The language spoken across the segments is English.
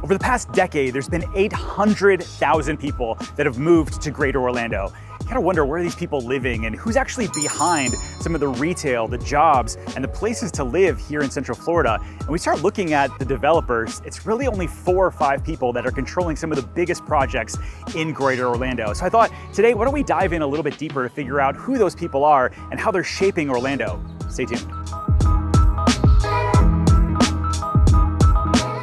Over the past decade, there's been 800,000 people that have moved to Greater Orlando. You gotta wonder, where are these people living and who's actually behind some of the retail, the jobs, and the places to live here in Central Florida. And we start looking at the developers, it's really only 4 or 5 people that are controlling some of the biggest projects in Greater Orlando. So I thought today, why don't we dive in a little bit deeper to figure out who those people are and how they're shaping Orlando. Stay tuned.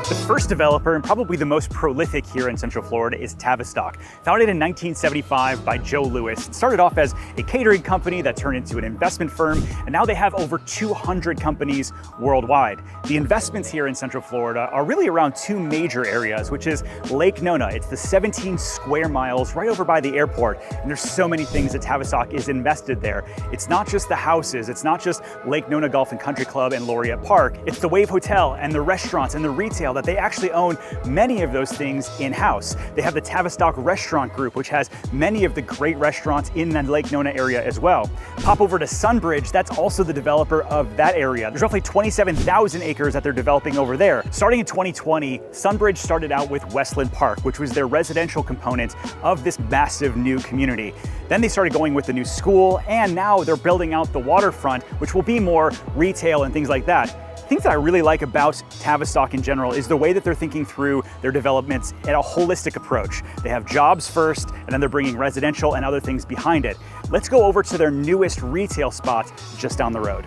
The first developer, and probably the most prolific here in Central Florida, is Tavistock. Founded in 1975 by Joe Lewis. It started off as a catering company that turned into an investment firm, and now they have over 200 companies worldwide. The investments here in Central Florida are really around 2 major areas, which is Lake Nona. It's the 17 square miles right over by the airport, and there's so many things that Tavistock is invested there. It's not just the houses, it's not just Lake Nona Golf and Country Club and Laureate Park, it's the Wave Hotel and the restaurants and the retail that they actually own many of those things in-house. They have the Tavistock Restaurant Group, which has many of the great restaurants in the Lake Nona area as well. Pop over to Sunbridge, that's also the developer of that area. There's roughly 27,000 acres that they're developing over there. Starting in 2020, Sunbridge started out with Westland Park, which was their residential component of this massive new community. Then they started going with the new school, and now they're building out the waterfront, which will be more retail and things like that. Things that I really like about Tavistock in general is the way that they're thinking through their developments at a holistic approach. They have jobs first, and then they're bringing residential and other things behind it. Let's go over to their newest retail spot just down the road.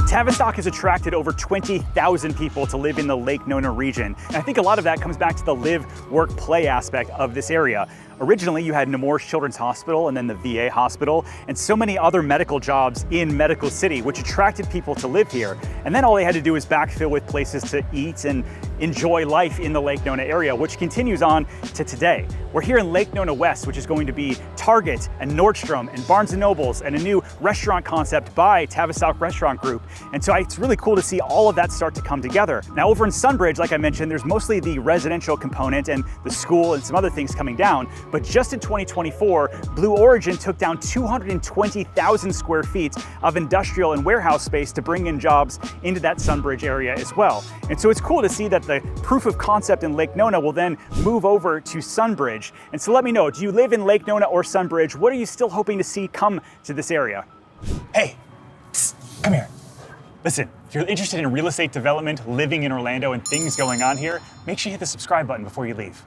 Tavistock has attracted over 20,000 people to live in the Lake Nona region. And I think a lot of that comes back to the live, work, play aspect of this area. Originally, you had Nemours Children's Hospital and then the VA hospital and so many other medical jobs in Medical City, which attracted people to live here. And then all they had to do was backfill with places to eat and enjoy life in the Lake Nona area, which continues on to today. We're here in Lake Nona West, which is going to be Target and Nordstrom and Barnes & Nobles and a new restaurant concept by Tavistock Restaurant Group. And so it's really cool to see all of that start to come together. Now over in Sunbridge, like I mentioned, there's mostly the residential component and the school and some other things coming down. But just in 2024, Blue Origin took down 220,000 square feet of industrial and warehouse space to bring in jobs into that Sunbridge area as well. And so it's cool to see that the proof of concept in Lake Nona will then move over to Sunbridge. And so let me know, do you live in Lake Nona or Sunbridge? What are you still hoping to see come to this area? Hey, psst, come here. Listen, if you're interested in real estate development, living in Orlando, and things going on here, make sure you hit the subscribe button before you leave.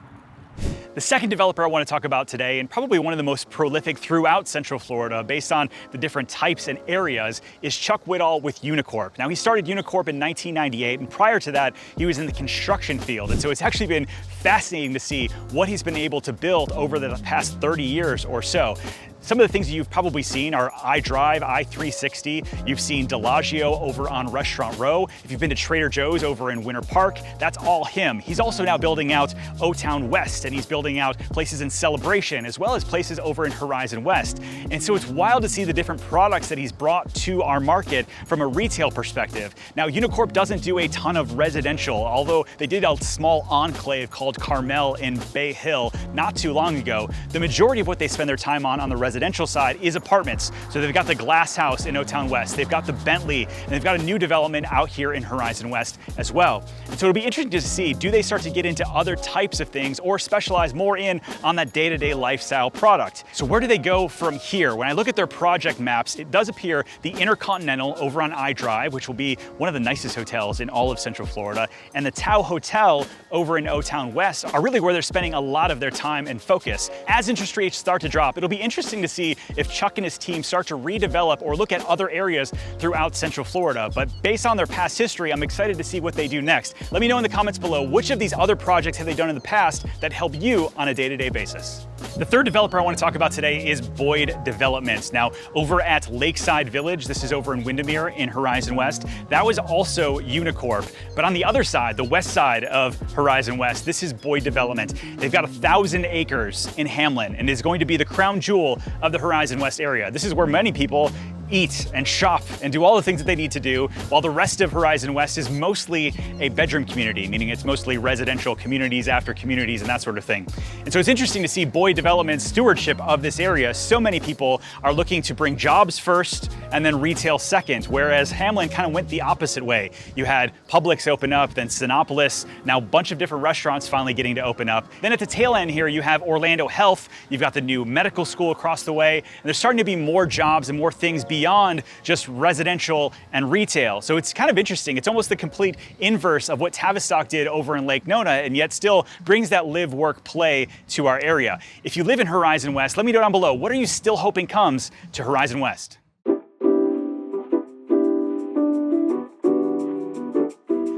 The second developer I want to talk about today, and probably one of the most prolific throughout Central Florida based on the different types and areas, is Chuck Whitall with Unicorp. Now, he started Unicorp in 1998, and prior to that, he was in the construction field. And so it's actually been fascinating to see what he's been able to build over the past 30 years or so. Some of the things that you've probably seen are iDrive, I-360. You've seen Delagio over on Restaurant Row. If you've been to Trader Joe's over in Winter Park, that's all him. He's also now building out O-Town West, and he's building out places in Celebration, as well as places over in Horizon West. And so it's wild to see the different products that he's brought to our market from a retail perspective. Now, Unicorp doesn't do a ton of residential, although they did a small enclave called Carmel in Bay Hill not too long ago. The majority of what they spend their time on the residential side is apartments. So they've got the Glass House in O-Town West, they've got the Bentley, and they've got a new development out here in Horizon West as well. And so it'll be interesting to see, do they start to get into other types of things or specialize more in on that day-to-day lifestyle product? So where do they go from here? When I look at their project maps, it does appear the Intercontinental over on iDrive, which will be one of the nicest hotels in all of Central Florida, and the Tao Hotel over in O-Town West are really where they're spending a lot of their time and focus. As interest rates start to drop, it'll be interesting to see if Chuck and his team start to redevelop or look at other areas throughout Central Florida. But based on their past history, I'm excited to see what they do next. Let me know in the comments below, which of these other projects have they done in the past that help you on a day-to-day basis? The third developer I want to talk about today is Boyd Development. Now, over at Lakeside Village, this is over in Windermere in Horizon West, that was also Unicorp. But on the other side, the west side of Horizon West, this is Boyd Development. They've got 1,000 acres in Hamlin, and is going to be the crown jewel of the Horizon West area. This is where many people eat and shop and do all the things that they need to do, while the rest of Horizon West is mostly a bedroom community, meaning it's mostly residential communities after communities and that sort of thing. And so it's interesting to see Boyd Development's stewardship of this area. So many people are looking to bring jobs first and then retail second, whereas Hamlin kind of went the opposite way. You had Publix open up, then Sinopolis, now a bunch of different restaurants finally getting to open up. Then at the tail end here, you have Orlando Health, you've got the new medical school across the way, and there's starting to be more jobs and more things beyond just residential and retail. So it's kind of interesting. It's almost the complete inverse of what Tavistock did over in Lake Nona, and yet still brings that live, work, play to our area. If you live in Horizon West, let me know down below, what are you still hoping comes to Horizon West?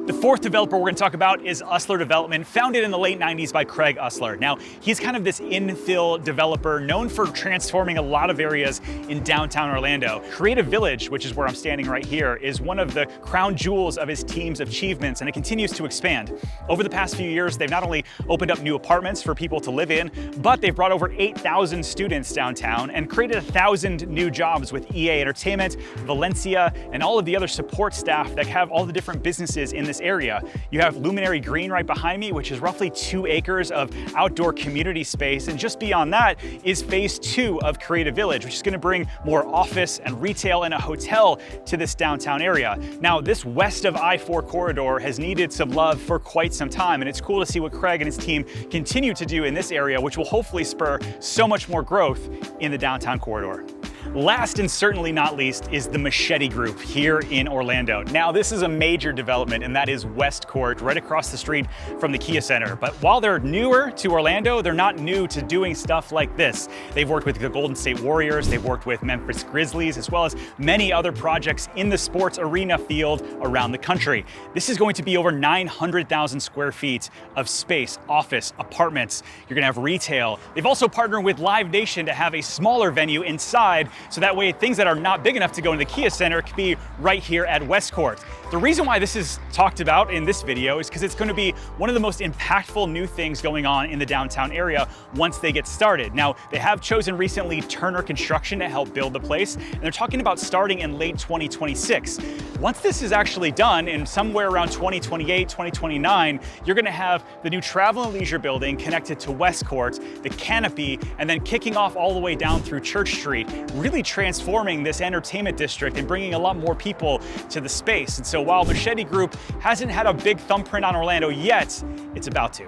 The fourth developer we're going to talk about is Ustler Development, founded in the late 90s by Craig Ustler. Now, he's kind of this infill developer known for transforming a lot of areas in downtown Orlando. Creative Village, which is where I'm standing right here, is one of the crown jewels of his team's achievements, and it continues to expand. Over the past few years, they've not only opened up new apartments for people to live in, but they've brought over 8,000 students downtown and created 1,000 new jobs with EA Entertainment, Valencia, and all of the other support staff that have all the different businesses in this area. You have Luminary Green right behind me, which is roughly 2 acres of outdoor community space. And just beyond that is phase 2 of Creative Village, which is going to bring more office and retail and a hotel to this downtown area. Now, this west of I-4 corridor has needed some love for quite some time, and it's cool to see what Craig and his team continue to do in this area, which will hopefully spur so much more growth in the downtown corridor. Last and certainly not least is the Machete Group here in Orlando. Now, this is a major development, and that is West Court, right across the street from the Kia Center. But while they're newer to Orlando, they're not new to doing stuff like this. They've worked with the Golden State Warriors, they've worked with Memphis Grizzlies, as well as many other projects in the sports arena field around the country. This is going to be over 900,000 square feet of space, office, apartments. You're gonna have retail. They've also partnered with Live Nation to have a smaller venue inside, so that way things that are not big enough to go into the Kia Center can be right here at West Court. The reason why this is talked about in this video is because it's going to be one of the most impactful new things going on in the downtown area once they get started. Now, they have chosen recently Turner Construction to help build the place, and they're talking about starting in late 2026. Once this is actually done, in somewhere around 2028, 2029, you're going to have the new Travel and Leisure building connected to West Court, the canopy, and then kicking off all the way down through Church Street, really transforming this entertainment district and bringing a lot more people to the space. And so while Machete Group hasn't had a big thumbprint on Orlando yet, it's about to.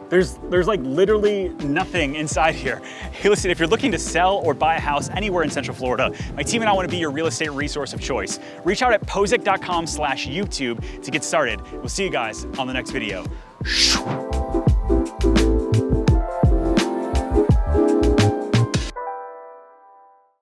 There's like literally nothing inside here. Hey, listen, if you're looking to sell or buy a house anywhere in Central Florida, my team and I want to be your real estate resource of choice. Reach out at pozic.com/YouTube to get started. We'll see you guys on the next video.